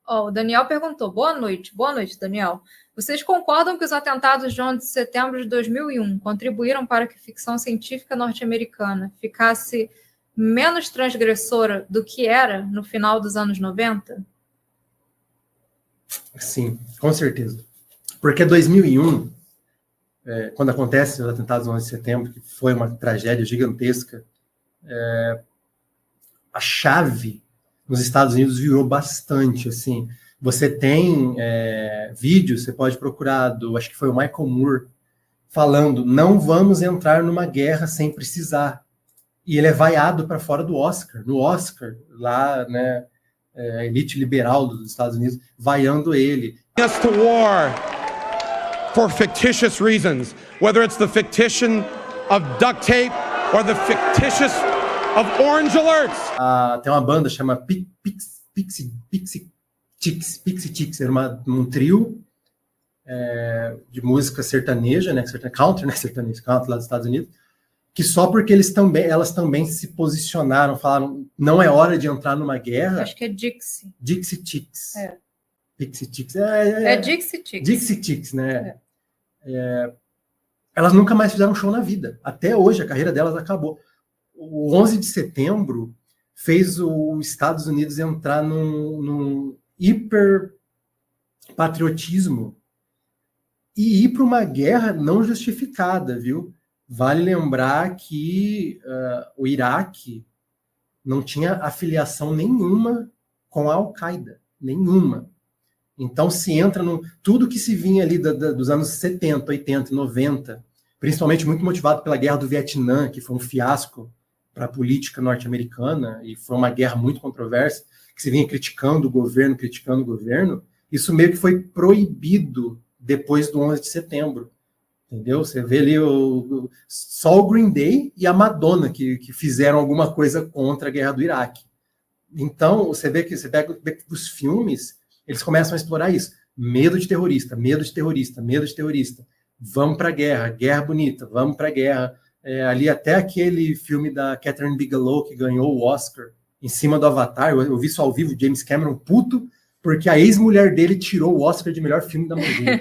O Daniel perguntou, boa noite, Daniel. Vocês concordam que os atentados de 11 de setembro de 2001 contribuíram para que a ficção científica norte-americana ficasse menos transgressora do que era no final dos anos 90? Sim, com certeza. Porque 2001, quando acontecem os atentados do 11 de setembro, que foi uma tragédia gigantesca, a chave nos Estados Unidos virou bastante, assim. Você tem vídeos, você pode procurar, acho que foi o Michael Moore, falando, não vamos entrar numa guerra sem precisar. E ele é vaiado para fora do Oscar. No Oscar, lá, né, a elite liberal dos Estados Unidos, vaiando ele. Us to war for fictitious reasons, whether it's the fictition of duct tape or the fictitious of orange alerts. Tem uma banda chamada Pixie Chicks, era um trio de música sertaneja, né, country lá dos Estados Unidos, que só porque elas também se posicionaram, falaram, não é hora de entrar numa guerra. Acho que é Dixie. Dixie Chicks. Pixie Chicks. Dixie Chicks. Dixie Chicks, né? Elas nunca mais fizeram show na vida. Até hoje, a carreira delas acabou. O 11 de setembro fez os Estados Unidos entrar num hiperpatriotismo e ir para uma guerra não justificada, viu? Vale lembrar que o Iraque não tinha afiliação nenhuma com a Al-Qaeda. Nenhuma. Então, se entra tudo que se vinha ali dos anos 70, 80 e 90, principalmente muito motivado pela Guerra do Vietnã, que foi um fiasco para a política norte-americana, e foi uma guerra muito controversa, que se vinha criticando o governo, isso meio que foi proibido depois do 11 de setembro. Entendeu? Você vê ali só o Green Day e a Madonna que fizeram alguma coisa contra a guerra do Iraque. Então, você pega os filmes, eles começam a explorar isso. Medo de terrorista. Vamos para a guerra, guerra bonita, vamos para a guerra. Ali até aquele filme da Catherine Bigelow que ganhou o Oscar em cima do Avatar, eu vi isso ao vivo, James Cameron puto, porque a ex-mulher dele tirou o Oscar de melhor filme da manhã,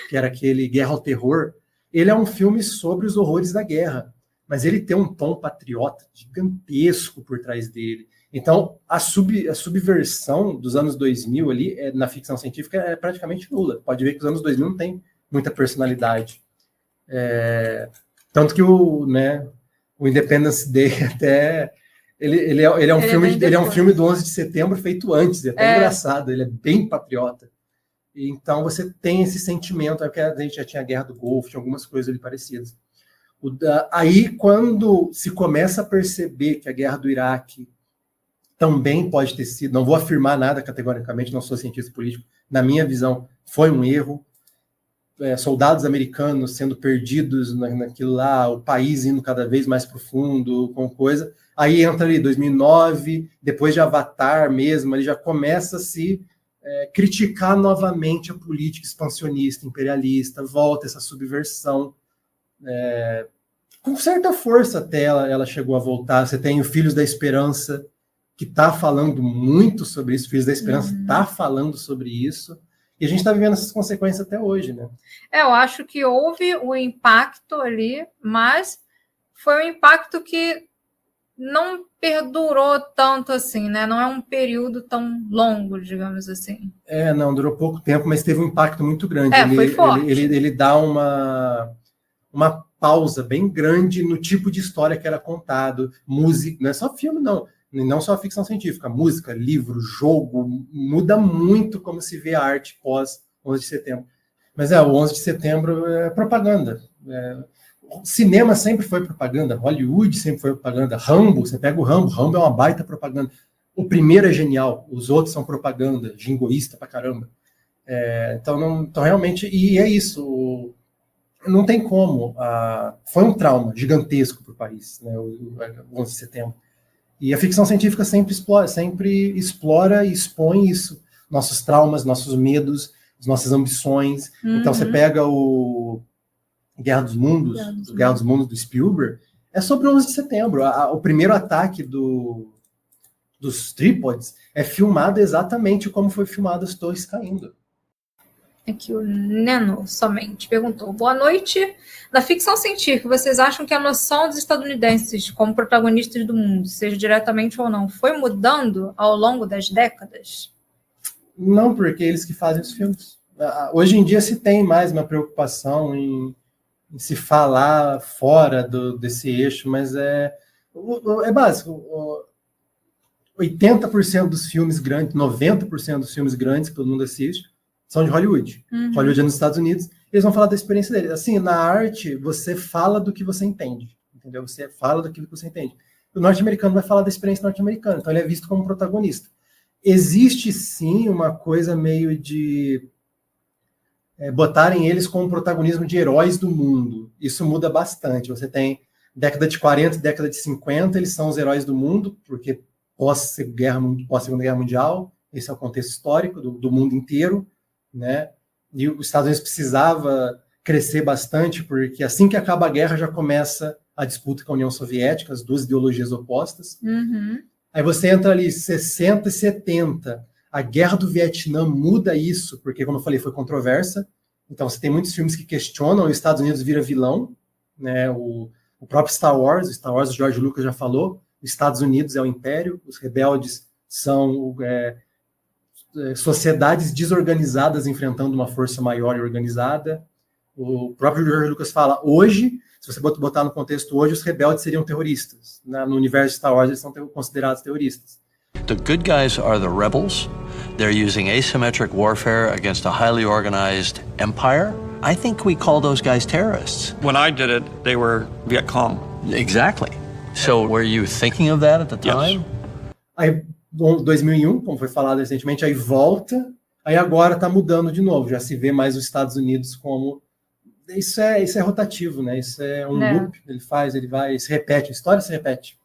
que era aquele Guerra ao Terror. Ele é um filme sobre os horrores da guerra, mas ele tem um tom patriota gigantesco por trás dele. Então, a subversão dos anos 2000 ali, na ficção científica, é praticamente nula. Pode ver que os anos 2000 não tem muita personalidade. Tanto que o Independence Day até... Ele é um filme do 11 de setembro feito antes, é até engraçado, ele é bem patriota. Então você tem esse sentimento, porque a gente já tinha a Guerra do Golfo, tinha algumas coisas ali parecidas. Aí, quando se começa a perceber que a Guerra do Iraque também pode ter sido, não vou afirmar nada categoricamente, não sou cientista político, na minha visão, foi um erro, soldados americanos sendo perdidos naquilo lá, o país indo cada vez mais profundo, com coisa, aí entra ali 2009, depois de Avatar mesmo, ele já começa a se criticar novamente a política expansionista, imperialista, volta essa subversão. Com certa força até ela chegou a voltar. Você tem o Filhos da Esperança, que está falando muito sobre isso, Filhos da Esperança está falando sobre isso, e a gente está vivendo essas consequências até hoje, né? Eu acho que houve um impacto ali, mas foi um impacto que não perdurou tanto assim, né? Não é um período tão longo, digamos assim. Não, durou pouco tempo, mas teve um impacto muito grande. Foi forte. Ele dá uma pausa bem grande no tipo de história que era contado. Música, não é só filme, não só ficção científica. Música, livro, jogo, muda muito como se vê a arte pós 11 de setembro. Mas o 11 de setembro é propaganda. Cinema sempre foi propaganda, Hollywood sempre foi propaganda, Rambo, você pega o Rambo é uma baita propaganda. O primeiro é genial, os outros são propaganda, jingoísta pra caramba. Então realmente, e é isso, não tem como. Foi um trauma gigantesco para o país, né, o 11 de setembro. E a ficção científica sempre explora e expõe isso, nossos traumas, nossos medos, as nossas ambições. Então você pega o Guerra dos Mundos do Spielberg, é sobre o 11 de setembro. O primeiro ataque do dos trípodes, é filmado exatamente como foi filmado as torres caindo. Aqui o Neno somente perguntou: boa noite. Na ficção científica, vocês acham que a noção dos estadunidenses como protagonistas do mundo, seja diretamente ou não, foi mudando ao longo das décadas? Não, porque eles que fazem os filmes. Hoje em dia se tem mais uma preocupação em se falar fora desse eixo, mas é básico. 80% dos filmes grandes, 90% dos filmes grandes que todo mundo assiste, são de Hollywood. Hollywood é nos Estados Unidos, eles vão falar da experiência deles. Assim, na arte, você fala do que você entende, entendeu? Você fala daquilo que você entende. O norte-americano vai falar da experiência norte-americana, então ele é visto como protagonista. Existe, sim, uma coisa meio de botarem eles como protagonismo de heróis do mundo. Isso muda bastante. Você tem década de 40 e década de 50, eles são os heróis do mundo, porque pós-Segunda Guerra Mundial, esse é o contexto histórico do mundo inteiro, né? E os Estados Unidos precisava crescer bastante, porque assim que acaba a guerra já começa a disputa com a União Soviética, as duas ideologias opostas. Aí você entra ali 60 e 70, a Guerra do Vietnã muda isso, porque, como eu falei, foi controversa. Então você tem muitos filmes que questionam, os Estados Unidos vira vilão, né? O próprio Star Wars, o George Lucas já falou, os Estados Unidos é o império, os rebeldes são sociedades desorganizadas enfrentando uma força maior e organizada. O próprio George Lucas fala, hoje, se você botar no contexto hoje, os rebeldes seriam terroristas. No universo de Star Wars, eles são considerados terroristas. The good guys are the rebels. They're using asymmetric warfare against a highly organized empire. I think we call those guys terrorists. When I did it, they were Viet Cong. Exactly. So were you thinking of that at the time? Yes. Aí, 2001, como foi falado recentemente, aí volta, aí agora está mudando de novo, já se vê mais os Estados Unidos como... Isso é rotativo, né? Isso é um loop, ele vai, se repete, a história se repete.